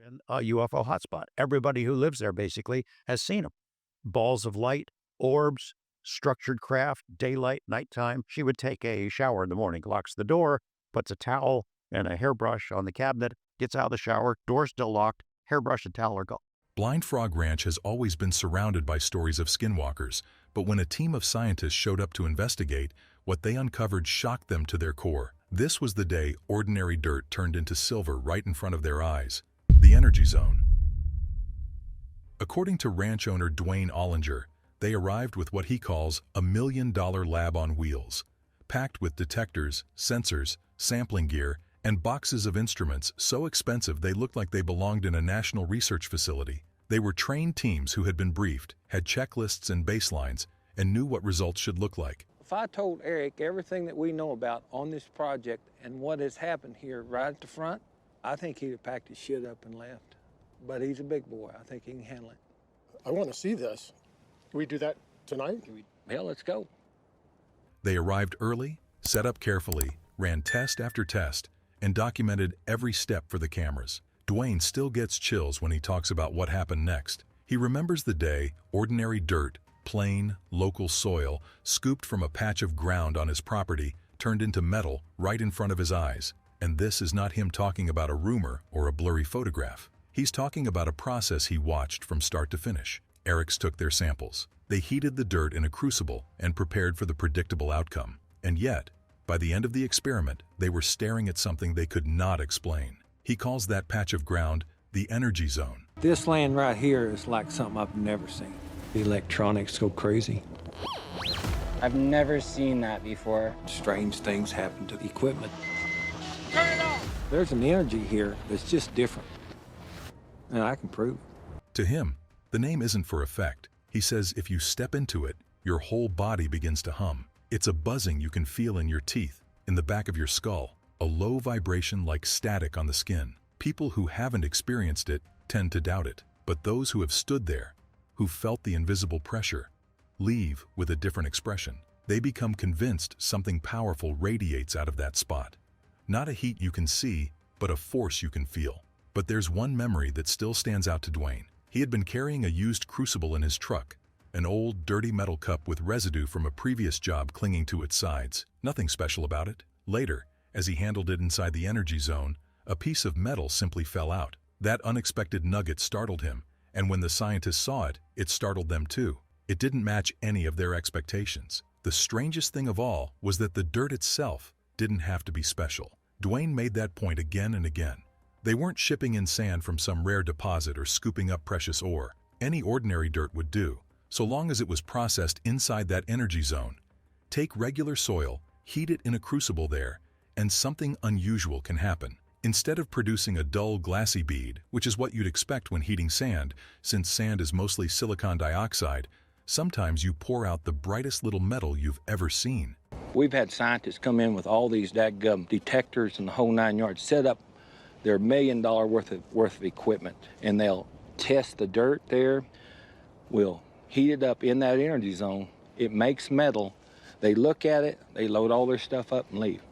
been a UFO hotspot. Everybody who lives there basically has seen them. Balls of light, orbs, structured craft, daylight, nighttime. She would take a shower in the morning, locks the door, puts a towel and a hairbrush on the cabinet, gets out of the shower, door still locked, hairbrush and towel are gone. Blind Frog Ranch has always been surrounded by stories of skinwalkers, but when a team of scientists showed up to investigate, what they uncovered shocked them to their core. This was the day ordinary dirt turned into silver right in front of their eyes. The energy zone. According to ranch owner Dwayne Ollinger, they arrived with what he calls a $1 million lab on wheels, packed with detectors, sensors, sampling gear, and boxes of instruments so expensive they looked like they belonged in a national research facility. They were trained teams who had been briefed, had checklists and baselines, and knew what results should look like. If I told Eric everything that we know about on this project and what has happened here right at the front, I think he'd have packed his shit up and left. But he's a big boy. I think he can handle it. I want to see this. Can we do that tonight? Hell, let's go. They arrived early, set up carefully, ran test after test, and documented every step for the cameras. Dwayne still gets chills when he talks about what happened next. He remembers the day ordinary dirt, plain, local soil, scooped from a patch of ground on his property, turned into metal right in front of his eyes. And this is not him talking about a rumor or a blurry photograph. He's talking about a process he watched from start to finish. Eric's took their samples. They heated the dirt in a crucible and prepared for the predictable outcome. And yet, by the end of the experiment, they were staring at something they could not explain. He calls that patch of ground the energy zone. This land right here is like something I've never seen. The electronics go crazy. I've never seen that before. Strange things happen to the equipment. Turn it off! There's an energy here that's just different. And I can prove it. To him, the name isn't for effect. He says if you step into it, your whole body begins to hum. It's a buzzing you can feel in your teeth, in the back of your skull, a low vibration like static on the skin. People who haven't experienced it tend to doubt it, but those who have stood there, who felt the invisible pressure, leave with a different expression. They become convinced something powerful radiates out of that spot. Not a heat you can see, but a force you can feel. But there's one memory that still stands out to Dwayne. He had been carrying a used crucible in his truck, an old, dirty metal cup with residue from a previous job clinging to its sides. Nothing special about it. Later, as he handled it inside the energy zone, a piece of metal simply fell out. That unexpected nugget startled him, and when the scientists saw it, it startled them too. It didn't match any of their expectations. The strangest thing of all was that the dirt itself didn't have to be special. Dwayne made that point again and again. They weren't shipping in sand from some rare deposit or scooping up precious ore. Any ordinary dirt would do, so long as it was processed inside that energy zone. Take regular soil, heat it in a crucible there, and something unusual can happen. Instead of producing a dull, glassy bead, which is what you'd expect when heating sand, since sand is mostly silicon dioxide, sometimes you pour out the brightest little metal you've ever seen. We've had scientists come in with all these dadgum detectors and the whole 9 yards, set up their $1 million worth of equipment, and they'll test the dirt there. We'll heat it up in that energy zone. It makes metal. They look at it, they load all their stuff up and leave.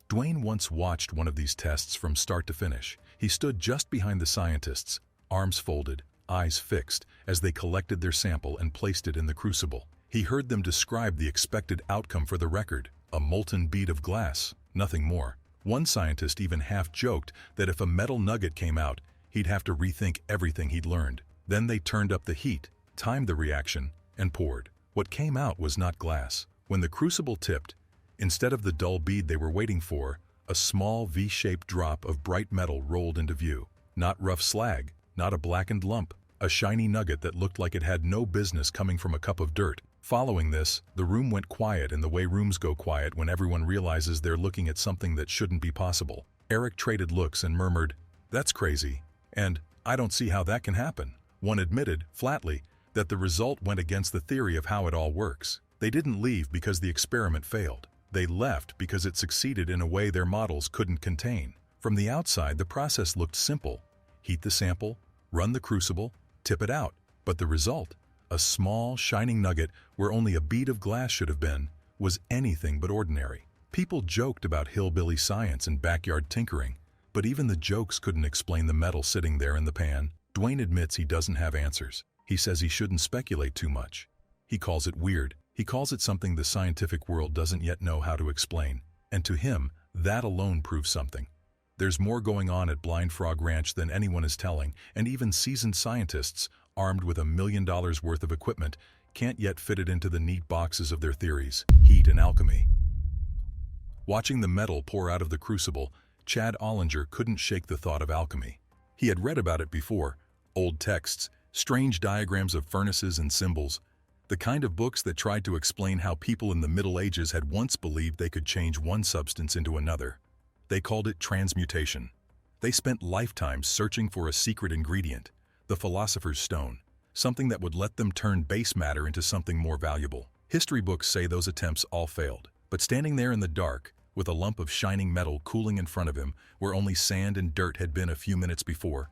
Dwayne once watched one of these tests from start to finish. He stood just behind the scientists, arms folded, eyes fixed, as they collected their sample and placed it in the crucible. He heard them describe the expected outcome for the record, a molten bead of glass, nothing more. One scientist even half-joked that if a metal nugget came out, he'd have to rethink everything he'd learned. Then they turned up the heat, timed the reaction, and poured. What came out was not glass. When the crucible tipped, instead of the dull bead they were waiting for, a small V-shaped drop of bright metal rolled into view. Not rough slag, not a blackened lump, a shiny nugget that looked like it had no business coming from a cup of dirt. Following this, the room went quiet in the way rooms go quiet when everyone realizes they're looking at something that shouldn't be possible. Eric traded looks and murmured, "That's crazy," and "I don't see how that can happen." One admitted, flatly, that the result went against the theory of how it all works. They didn't leave because the experiment failed. They left because it succeeded in a way their models couldn't contain. From the outside, the process looked simple. Heat the sample, run the crucible, tip it out. But the result, a small, shining nugget where only a bead of glass should have been, was anything but ordinary. People joked about hillbilly science and backyard tinkering, But even the jokes couldn't explain the metal sitting there in the pan. Dwayne admits he doesn't have answers. He says he shouldn't speculate too much. He calls it weird. He calls it something the scientific world doesn't yet know how to explain. And to him, that alone proves something. There's more going on at Blind Frog Ranch than anyone is telling, and even seasoned scientists, armed with $1 million worth of equipment, can't yet fit it into the neat boxes of their theories, heat and alchemy. Watching the metal pour out of the crucible, Chad Ollinger couldn't shake the thought of alchemy. He had read about it before, old texts, strange diagrams of furnaces and symbols, the kind of books that tried to explain how people in the Middle Ages had once believed they could change one substance into another. They called it transmutation. They spent lifetimes searching for a secret ingredient, the philosopher's stone, something that would let them turn base matter into something more valuable. History books say those attempts all failed, but standing there in the dark, with a lump of shining metal cooling in front of him where only sand and dirt had been a few minutes before,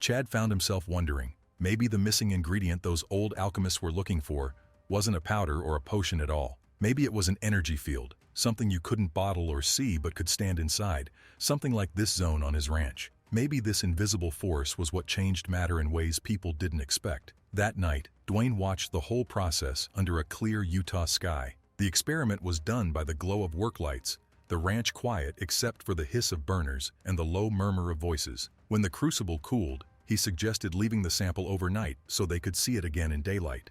Chad found himself wondering, maybe the missing ingredient those old alchemists were looking for wasn't a powder or a potion at all. Maybe it was an energy field, something you couldn't bottle or see but could stand inside, something like this zone on his ranch. Maybe this invisible force was what changed matter in ways people didn't expect. That night, Dwayne watched the whole process under a clear Utah sky. The experiment was done by the glow of work lights, the ranch quiet except for the hiss of burners and the low murmur of voices. When the crucible cooled, he suggested leaving the sample overnight so they could see it again in daylight.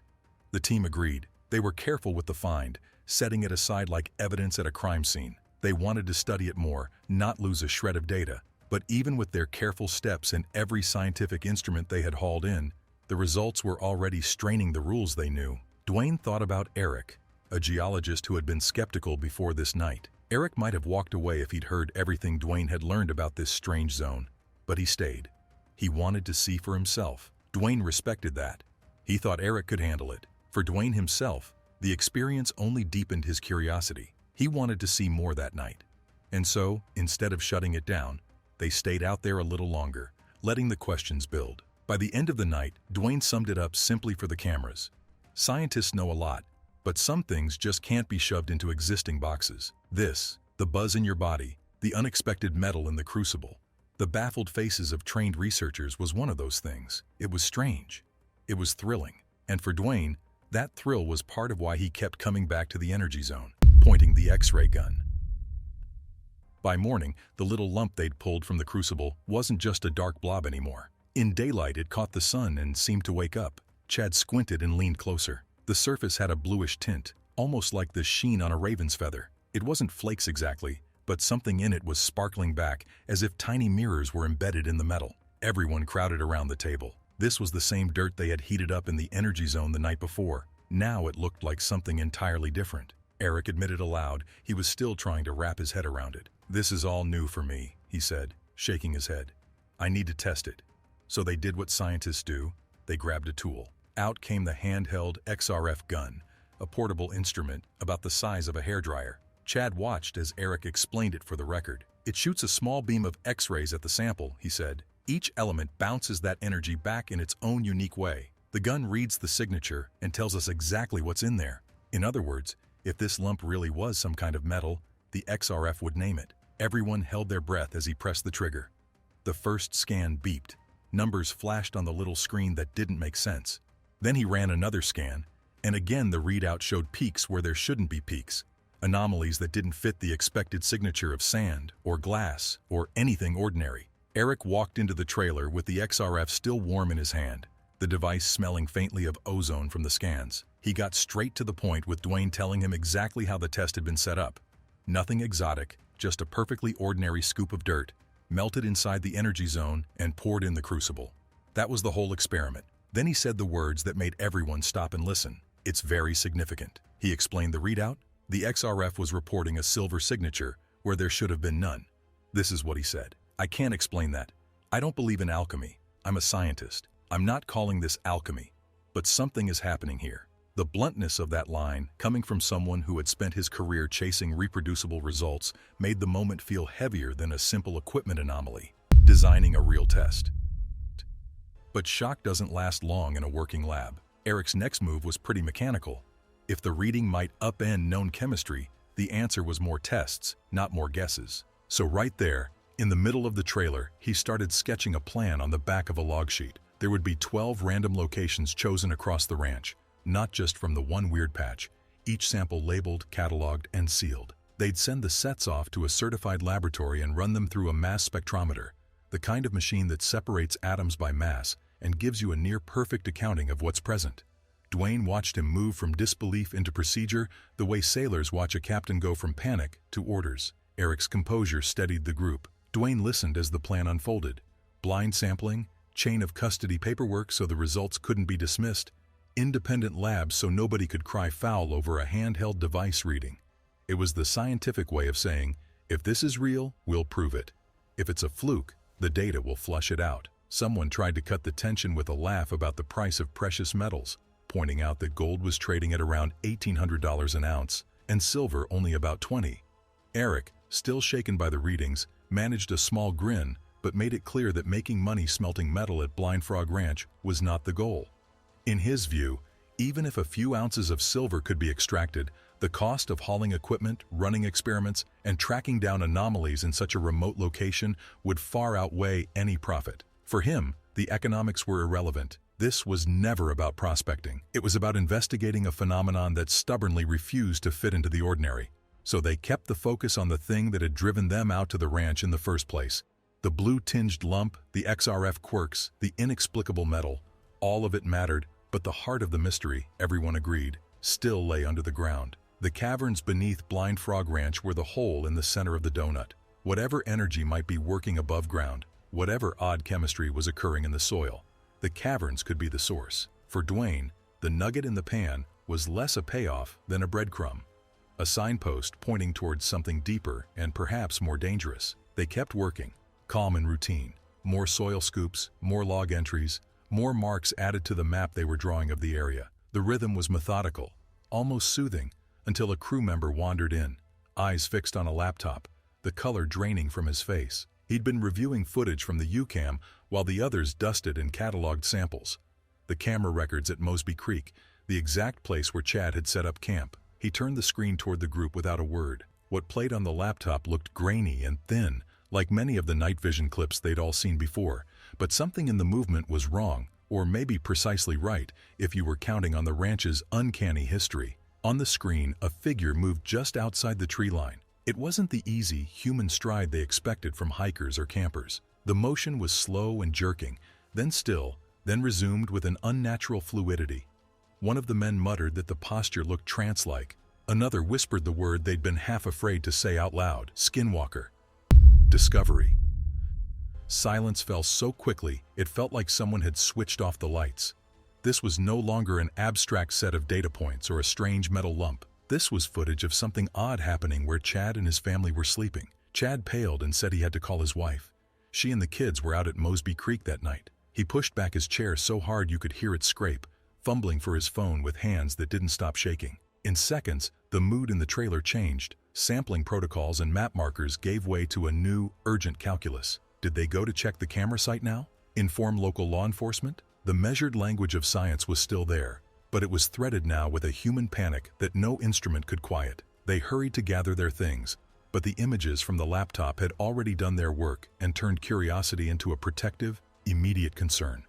The team agreed. They were careful with the find, setting it aside like evidence at a crime scene. They wanted to study it more, not lose a shred of data. But even with their careful steps and every scientific instrument they had hauled in, the results were already straining the rules they knew. Dwayne thought about Eric, a geologist who had been skeptical before this night. Eric might have walked away if he'd heard everything Dwayne had learned about this strange zone, but he stayed. He wanted to see for himself. Dwayne respected that. He thought Eric could handle it. For Dwayne himself, the experience only deepened his curiosity. He wanted to see more that night. And so, instead of shutting it down, they stayed out there a little longer, letting the questions build. By the end of the night, Dwayne summed it up simply for the cameras. Scientists know a lot, but some things just can't be shoved into existing boxes. This, the buzz in your body, the unexpected metal in the crucible, the baffled faces of trained researchers was one of those things. It was strange. It was thrilling. And for Dwayne, that thrill was part of why he kept coming back to the energy zone, pointing the X-ray gun. By morning, the little lump they'd pulled from the crucible wasn't just a dark blob anymore. In daylight, it caught the sun and seemed to wake up. Chad squinted and leaned closer. The surface had a bluish tint, almost like the sheen on a raven's feather. It wasn't flakes exactly, but something in it was sparkling back as if tiny mirrors were embedded in the metal. Everyone crowded around the table. This was the same dirt they had heated up in the energy zone the night before. Now it looked like something entirely different. Eric admitted aloud he was still trying to wrap his head around it. "This is all new for me," he said, shaking his head. "I need to test it." So they did what scientists do. They grabbed a tool. Out came the handheld XRF gun, a portable instrument about the size of a hairdryer. Chad watched as Eric explained it for the record. "It shoots a small beam of X-rays at the sample," he said. "Each element bounces that energy back in its own unique way. The gun reads the signature and tells us exactly what's in there. In other words, if this lump really was some kind of metal, the XRF would name it." Everyone held their breath as he pressed the trigger. The first scan beeped. Numbers flashed on the little screen that didn't make sense. Then he ran another scan, and again the readout showed peaks where there shouldn't be peaks. Anomalies that didn't fit the expected signature of sand, or glass, or anything ordinary. Eric walked into the trailer with the XRF still warm in his hand, the device smelling faintly of ozone from the scans. He got straight to the point with Dwayne telling him exactly how the test had been set up. Nothing exotic, just a perfectly ordinary scoop of dirt, melted inside the energy zone and poured in the crucible. That was the whole experiment. Then he said the words that made everyone stop and listen. "It's very significant." He explained the readout. The XRF was reporting a silver signature where there should have been none. This is what he said. "I can't explain that. I don't believe in alchemy. I'm a scientist. I'm not calling this alchemy. But something is happening here." The bluntness of that line, coming from someone who had spent his career chasing reproducible results, made the moment feel heavier than a simple equipment anomaly, designing a real test. But shock doesn't last long in a working lab. Eric's next move was pretty mechanical. If the reading might upend known chemistry, the answer was more tests, not more guesses. So right there, In the middle of the trailer, he started sketching a plan on the back of a log sheet. There would be 12 random locations chosen across the ranch, not just from the one weird patch, each sample labeled, cataloged, and sealed. They'd send the sets off to a certified laboratory and run them through a mass spectrometer, the kind of machine that separates atoms by mass and gives you a near-perfect accounting of what's present. Dwayne watched him move from disbelief into procedure the way sailors watch a captain go from panic to orders. Eric's composure steadied the group. Dwayne listened as the plan unfolded. Blind sampling, chain of custody paperwork so the results couldn't be dismissed, independent labs so nobody could cry foul over a handheld device reading. It was the scientific way of saying, if this is real, we'll prove it. If it's a fluke, the data will flush it out. Someone tried to cut the tension with a laugh about the price of precious metals, pointing out that gold was trading at around $1,800 an ounce and silver only about $20. Eric, still shaken by the readings, managed a small grin but made it clear that making money smelting metal at Blind Frog Ranch was not the goal. In his view, even if a few ounces of silver could be extracted, the cost of hauling equipment, running experiments, and tracking down anomalies in such a remote location would far outweigh any profit. For him, the economics were irrelevant. This was never about prospecting. It was about investigating a phenomenon that stubbornly refused to fit into the ordinary. So they kept the focus on the thing that had driven them out to the ranch in the first place. The blue-tinged lump, the XRF quirks, the inexplicable metal, all of it mattered, but the heart of the mystery, everyone agreed, still lay under the ground. The caverns beneath Blind Frog Ranch were the hole in the center of the donut. Whatever energy might be working above ground, whatever odd chemistry was occurring in the soil, the caverns could be the source. For Dwayne, the nugget in the pan was less a payoff than a breadcrumb, a signpost pointing towards something deeper and perhaps more dangerous. They kept working, calm and routine. More soil scoops, more log entries, more marks added to the map they were drawing of the area. The rhythm was methodical, almost soothing, until a crew member wandered in, eyes fixed on a laptop, the color draining from his face. He'd been reviewing footage from the UCAM while the others dusted and cataloged samples. The camera records at Mosby Creek, the exact place where Chad had set up camp. He turned the screen toward the group without a word. What played on the laptop looked grainy and thin, like many of the night vision clips they'd all seen before, but something in the movement was wrong, or maybe precisely right, if you were counting on the ranch's uncanny history. On the screen, a figure moved just outside the tree line. It wasn't the easy, human stride they expected from hikers or campers. The motion was slow and jerking, then still, then resumed with an unnatural fluidity. One of the men muttered that the posture looked trance-like. Another whispered the word they'd been half afraid to say out loud: Skinwalker. Discovery. Silence fell so quickly, it felt like someone had switched off the lights. This was no longer an abstract set of data points or a strange metal lump. This was footage of something odd happening where Chad and his family were sleeping. Chad paled and said he had to call his wife. She and the kids were out at Mosby Creek that night. He pushed back his chair so hard you could hear it scrape, fumbling for his phone with hands that didn't stop shaking. In seconds, the mood in the trailer changed. Sampling protocols and map markers gave way to a new, urgent calculus. Did they go to check the camera site now? Inform local law enforcement? The measured language of science was still there, but it was threaded now with a human panic that no instrument could quiet. They hurried to gather their things, but the images from the laptop had already done their work and turned curiosity into a protective, immediate concern.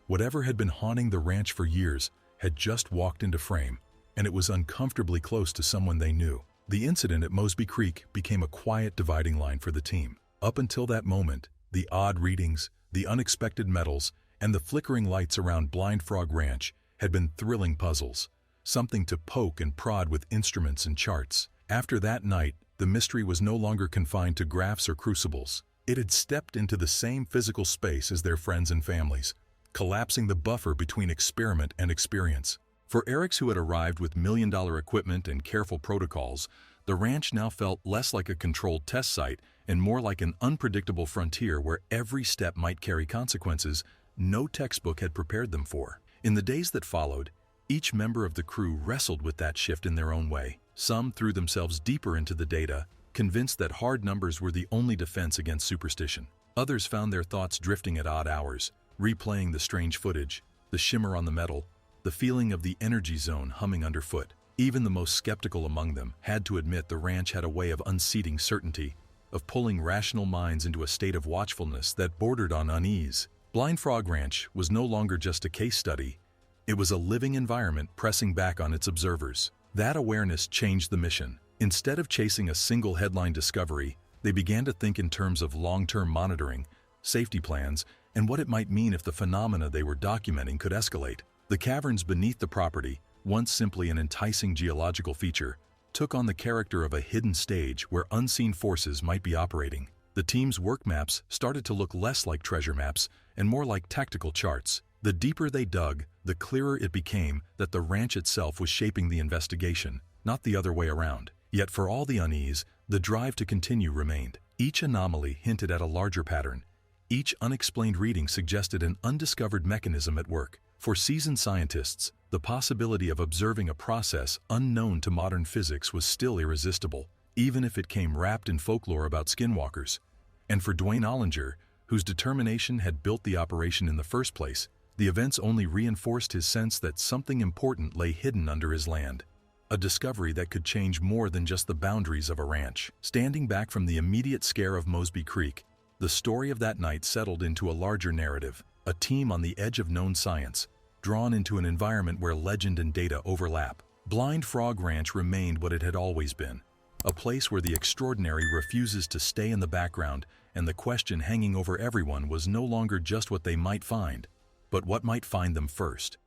Whatever had been haunting the ranch for years had just walked into frame, and it was uncomfortably close to someone they knew. The incident at Mosby Creek became a quiet dividing line for the team. Up until that moment, the odd readings, the unexpected metals, and the flickering lights around Blind Frog Ranch had been thrilling puzzles, something to poke and prod with instruments and charts. After that night, the mystery was no longer confined to graphs or crucibles. It had stepped into the same physical space as their friends and families, collapsing the buffer between experiment and experience. For Erics, who had arrived with million-dollar equipment and careful protocols, the ranch now felt less like a controlled test site and more like an unpredictable frontier where every step might carry consequences no textbook had prepared them for. In the days that followed, each member of the crew wrestled with that shift in their own way. Some threw themselves deeper into the data, convinced that hard numbers were the only defense against superstition. Others found their thoughts drifting at odd hours, replaying the strange footage, the shimmer on the metal, the feeling of the energy zone humming underfoot. Even the most skeptical among them had to admit the ranch had a way of unseating certainty, of pulling rational minds into a state of watchfulness that bordered on unease. Blind Frog Ranch was no longer just a case study. It was a living environment pressing back on its observers. That awareness changed the mission. Instead of chasing a single headline discovery, they began to think in terms of long-term monitoring, safety plans, and what it might mean if the phenomena they were documenting could escalate. The caverns beneath the property, once simply an enticing geological feature, took on the character of a hidden stage where unseen forces might be operating. The team's work maps started to look less like treasure maps and more like tactical charts. The deeper they dug, the clearer it became that the ranch itself was shaping the investigation, not the other way around. Yet for all the unease, the drive to continue remained. Each anomaly hinted at a larger pattern. Each unexplained reading suggested an undiscovered mechanism at work. For seasoned scientists, the possibility of observing a process unknown to modern physics was still irresistible, even if it came wrapped in folklore about skinwalkers. And for Dwayne Ollinger, whose determination had built the operation in the first place, the events only reinforced his sense that something important lay hidden under his land. A discovery that could change more than just the boundaries of a ranch. Standing back from the immediate scare of Mosby Creek, the story of that night settled into a larger narrative, a team on the edge of known science, drawn into an environment where legend and data overlap. Blind Frog Ranch remained what it had always been, a place where the extraordinary refuses to stay in the background, and the question hanging over everyone was no longer just what they might find, but what might find them first.